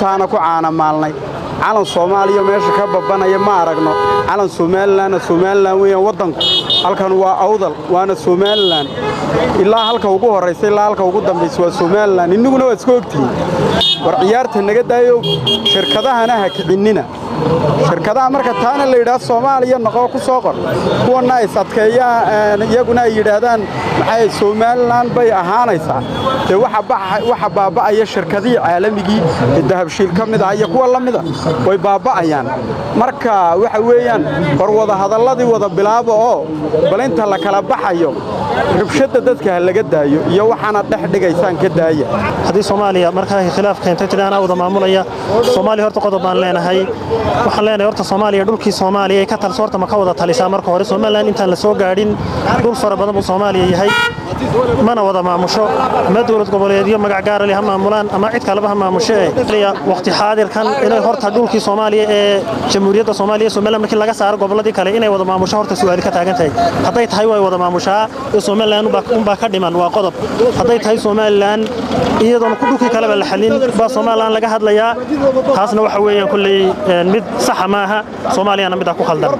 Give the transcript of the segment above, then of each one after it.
taana ku caana maalnay calan Soomaaliya meesha ka babanaya ma aragno calan Soomaaliland weeyaan wadanku halkan waa awdal waana Soomaaliland ilaa halka ugu horeysay ilaa halka ugu dambeysay waa Soomaaliland inaguna waa isku ogtiin war ciyaarta naga daayo shirkadahana ha kicinina shirkadaha marka taana la yiraahdo Soomaaliya noqo ku soo qor kuwana ay sadkeeya iyaguna ay yiraahdaan maxay Soomaaliland bay ahaanaysaa waxa baaba'aya shirkadii caalamigii dahabshiil kamid ah iyo kuwa lamida way baaba'ayaan marka waxa weeyaan hor wada hadalladii wada bilaabo oo balinta la kala baxayo rubshada dadka laga daayo iyo waxaana dhex dhigaysaan ka daaya hadii Soomaaliya marka khilaaf keentay tirana wada maamulaya Soomaaliya horta qodob baan leenahay waxaan leenahay horta Soomaaliya dhulkii Soomaaliya ka talsoorta ma ka wada talisaa marka hore Soomaaliland intaan la soo gaadhin dhul fara badan oo Soomaaliya yahay mana wada maamusho ma dawlad goboleedyo magac gaar ah maamulaan ama cid kale ba maamushay waqti xaadirkan inay horta dhulkii Soomaaliya ee Jamhuuriyadda Soomaaliya Soomaaliland markii laga saaro goboladii kale inay wada maamusho horta su'aal ka taagan tahay haday tahay way wada maamushaa Soomaaliland ba ka dhiman waa qodob haday tahay Soomaaliland iyadoo ku dhulkii kale la xalin ba Soomaaliland laga hadlayaa taasna waxa weeyaan kulli mid sax ma aha Soomaaliyana mid ku khaldan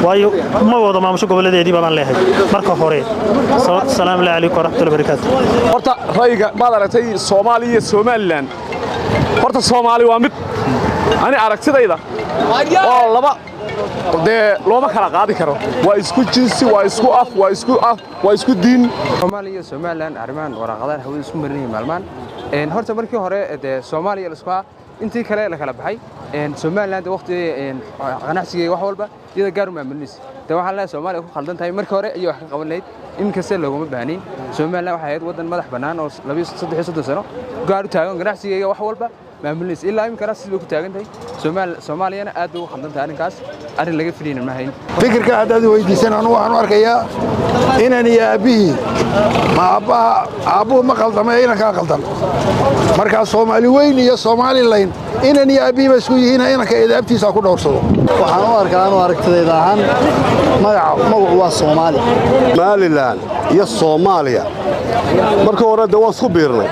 waayo ma wada maamusho goboleedeedii baan leeyahay marka hore salaam alaykum warahmatullahi wabarakatuh horta rayga baad aragtay Soomaaliya Soomaaliland horta Soomaali waa mid ani aragtidayda oo laba looma kala qaadi karo waa isku jinsi waa isku diin Soomaaliya Soomaaliland arrimaan waraqadaha hawada isku marinay maalmaan horta markii hore Soomaaliya la isku intii kale la kala baxay Soomaaliland waqti ganacsiga wax walba iyada gaar ma aaminaysa waxaan la Soomaaliya ku khaldan tahay markii hore iyo wax ka qaban lahayd imka se looguma baahneen Soomaaliland waxay ahayd wadan madax banaan oo 3 sano gaar u taagan ganacsiga wax walba maamulis ilaa imka sidoo ku taagan tahay Soomaaliyana aad ugu khaldan tahay arrin laga filayna ma hayn fikirka aad weydiisan anu waxaan arkayaa inaan yaabihi aabuhu ma qaldamay inaan ka qaldan marka Soomaali weyn iyo Soomaaliland inaan yaabihi isku yihiin inaan ka eedaabtiisa ku dhowrsado waxaan u arkaa anu aragtidayda ahaan magacu waa Somaliland iyo Soomaaliya marka hore waan isku biirnay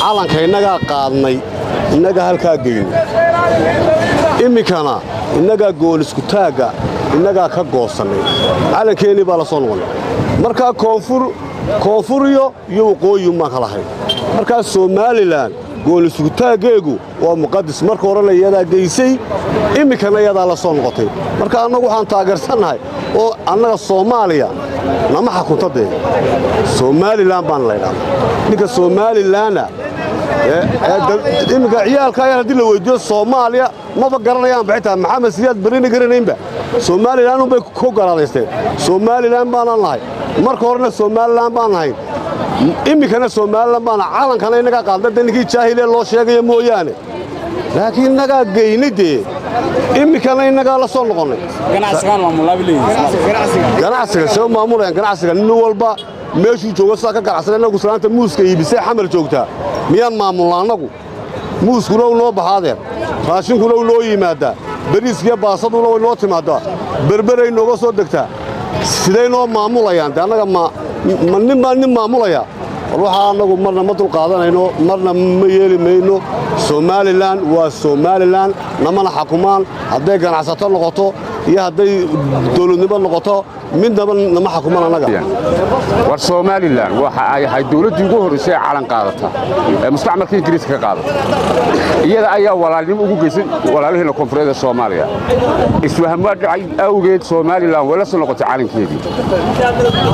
calanka inaga qaadnay inaga halka geeyay imikana inaga gool isku taaga inaga ka goosanay calankeeni baa la soo noqon marka koonfuriyo iyo waqooyi ma kala hayn marka Somaliland gool isku taageegu waa muqaddis marka hore la yada geysay imikana yada la soo noqotay marka anagu waxaan taageersanahay oo anaga Soomaaliya nama xakuntade Somaliland baan leeyahay ninka Somaliland imika ciyaalka ayaa hadii la weydiyo Soomaaliya ma garanayaan bixita Maxamed Siyaad Barini garanaynba Somaliland bay ku garaadaysteen Somaliland baan nahay marka horena Somaliland baan nahay imikana Somaliland baan calankana inaga qaadnay ninkii jaahil loo sheegay mooyaane laakiin naga geynidee imikana inaga la soo noqonay ganacsiga soo maamulayaan ganacsiga nin walba meeshuu joogo ka ganacsanayna gusanaanta muuska iibisay xamar joogta miyaan maamulnaanagu muuskuna noo baxaadeen raashinkuna loo yimaada bariiskiya baasaduna way noo timaada berberay nooga soo degtaa sidee noo maamulayaan anaga nin maamulaya waxa anagu marna ma dul qaadanayno marna ma yeeli mayno Somaliland waa Somaliland namana xukumaan haday ganacsato noqoto iyo haday dawladnimo noqoto midnaba nama xukumaan anaga war Somaliland waxa ay hay dawladdu ugu horeysay calan qaadata mustacmalka Ingiriiska ka qaadata iyada ayaa walaalnimo ugu geysay walaalaheena koonfureed Soomaaliya iswahamad dhacay awgeed Somaliland wala soo noqotay calankeedii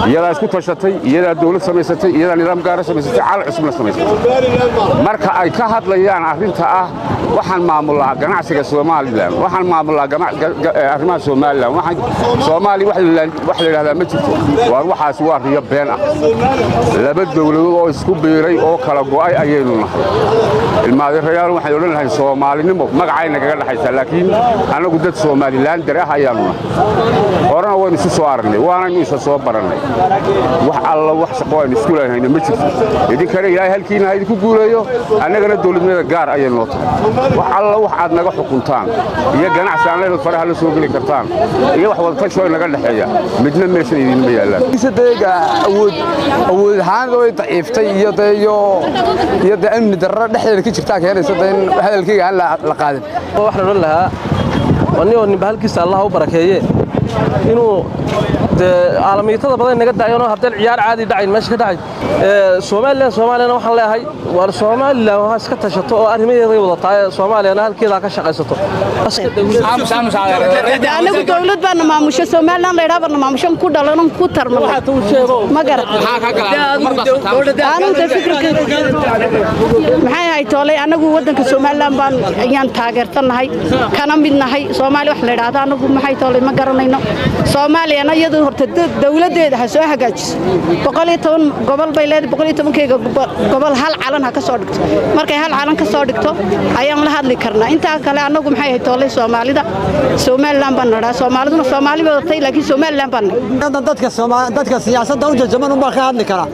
iyada isku tashatay iyada dawlad samaysatay iyada nidaam gaar ah samaysatay calan cusub la samaysatay marka ay ka hadlayaan arrinta ah waxaan maamulaa ganacsiga Somaliland waxaan maamulaa arrimaha Somaliland waxaan Soomaali wax la yiraahdaa ma jirto waxaas waa riyo been ah laba dawladood oo isku biiray oo kala go'ay ayaynu nahay ilmaadirayaal waxay odhanahay Soomaalinimo magacayna kaga dhaxaysa laakiin anagu dad Somaliland darah ayaanu nahay horana waan isu soo aragnay waana isu soo baranay wax alla wax shaqo aan isku leeyahay ma jirto idin kale ilaahay halkiina idinku guuleeyo annagana dawladnimada gaar ayaynu tahay wax alla wax aad naga xukuntaan iyo ganacsi aan leeyahay faraha la soo gali kartaan iyo wax wada tasho naga dhaxeeya midna meesha idin ma yaalaan isadeega awood ahaan oo daciiftay iyo amni darro dhexdeeda ka jirta keenaysa in hadalkayga aan la qaadin wax la oran lahaa wani oo bahalkiisa Allah u barakeeye inuu caalamiyatada badan naga daayano hadal ciyaar caadi dhacay meesha ka dhacay Soomaaliland waxaan leeyahay war Soomaaliland waxa iska tashato oo arrimaheeda wada tahay Soomaaliland halkeeda ka shaqaysato anagu dawlad baan maamusho Soomaaliland leeyahay baan maamusho ku dhalan ku tarmo ma garan maxay ay toolay anagu wadanka Soomaaliland baan ayaan taageertanahay kana midnahay Soomaali wax leeyahay anagu maxay toolay ma garanayno Soomaaliland iyadoo horta dawladeeda ha soo hagaajiso 110 gobol bay leedahay 110 gobol hal calan ha ka soo dhigto markay hal calan ka soo dhigto ayaan la hadli karnaa inta kale anagu maxay ay toolay Soomaalida Soomaaliland baan naraa Soomaaliduna Soomaali badatay laakiin Soomaaliland baan dadka siyaasadda u jajaban uma ka hadli kara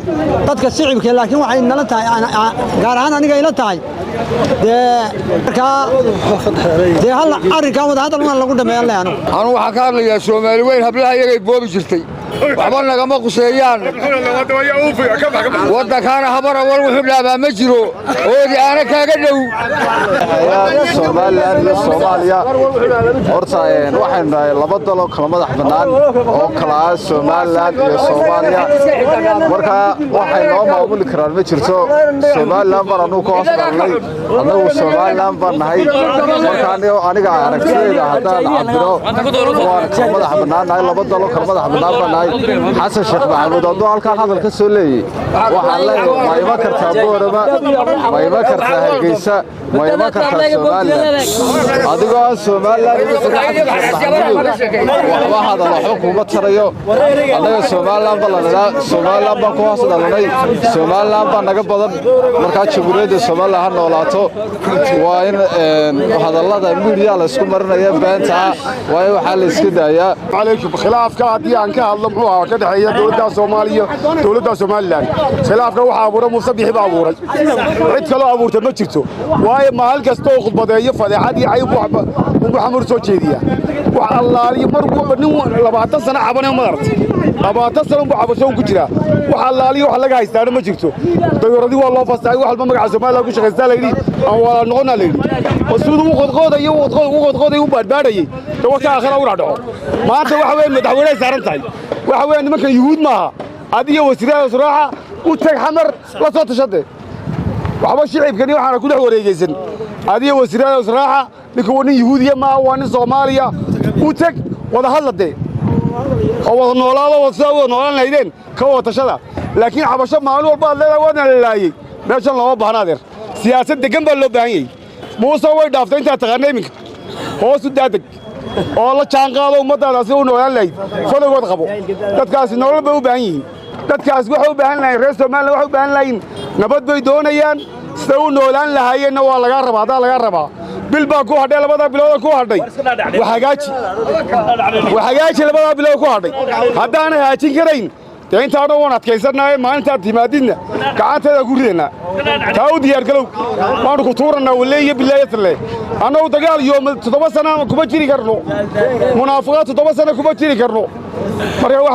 dadka shicibka laakiin waxay nala tahay gaar ahaan aniga ila tahay hal arrinkan wada hadal lagu dhameeyo leeyano anu waxa ka hadlayaa Soomaali weyn hablaha iyaga boobi jirtay waxba nagama quseeyaan waddankaana habara wal wuxuu dhaabaa ma jiro oodi aana kaaga dhow Soomaaliya horta waxaan nahay laba dalo kala madax banaan oo kala ah Soomaaliland iyo Soomaaliya marka waxay noo maamuli karaan ma jirto Soomaaliland baranu ku hoosgalnay anagu Soomaaliland baan nahay marka aniga aragtida hadaan cabiro waan kala madax banaan laba dalo kala madax banaan baan nahay حسن شيخ محمود أدو هالكان هذا الكسولي وحلا ما يمكر تابورما ما يمكر تهجيسا ما يمكر تسومالي أدو سومالي واحد على حكومة تريو أنا سومالي بلا سومالي بقوة صدقني سومالي بنجا بدن مركز شغوري سومالي هالنولاتو وين هذا الله ده ميديا لسكمرنا يبانتها وين حال إسكده يا عليكم خلاف كادي عنك الله كده هي دولة Soomaaliya dawladda Soomaaliland khilaafka waxa abuuray Musabbix baa abuuray cid kale abuurtay ma jirto waayo maal kasto khudbadeeyo fadeexadii ay Muhammad soo jeediya waxa Allah mar walba nin 20 sano cabanay ma aragtay 20 sano buu cabasho ku jira waxa Allah wax laga haystaan ma jirto dawladii waa loo fasaxay wax walba magaca Soomaaliland ku shaqeystaa leeyay aan wala noqonaa leeyay wasuudu qodqoday u badbaadayay dadka aakhira u raadco maanta waxa weyn madaxweyne saaran tahay waxa weyn nimanka yuhuud maaha adiga wasiirada suraaxa u tag xamar la soo tashaday waxba shicibkani waxaana ku dhex wareegaysan adiga wasiirada suraaxa ninka wadin yuhuudiya ma waa Soomaaliya u tag wada hadlade oo wada noolaado wada noolaan lahaydeen ka wada tashada laakiin xabasho maalin walba leedahay wadana laayay meeshan loo baahnaadeer siyaasad degan baa loo baahan yahay Muuse way dhaaftay inta taqaanayminka hoos u daadag oo la jaan qaado ummadaasi u noolaan lahayd fadhigood qabo dadkaasi nolol bay u baahan yihiin dadkaas waxa u baahan lahayn reer Soomaaliland waxa u baahan lahayn nabad bay doonayaan sida u noolaan lahaayeenna waa laga rabaa bil baa ku hadhay labada bilood ku hadhay waxagaaji labada bilood ku hadhay haddaan haajin karayn intaana waan adkaysanahay maalinta timaadidna gacanteeda ku ridana taa u diyaar galow waan ku tuuranaa waleeyo bilaayadle anoo dagaal iyo 7 sano kuma jiri karno munaafiqaad 7 sano kuma jiri karno marka wax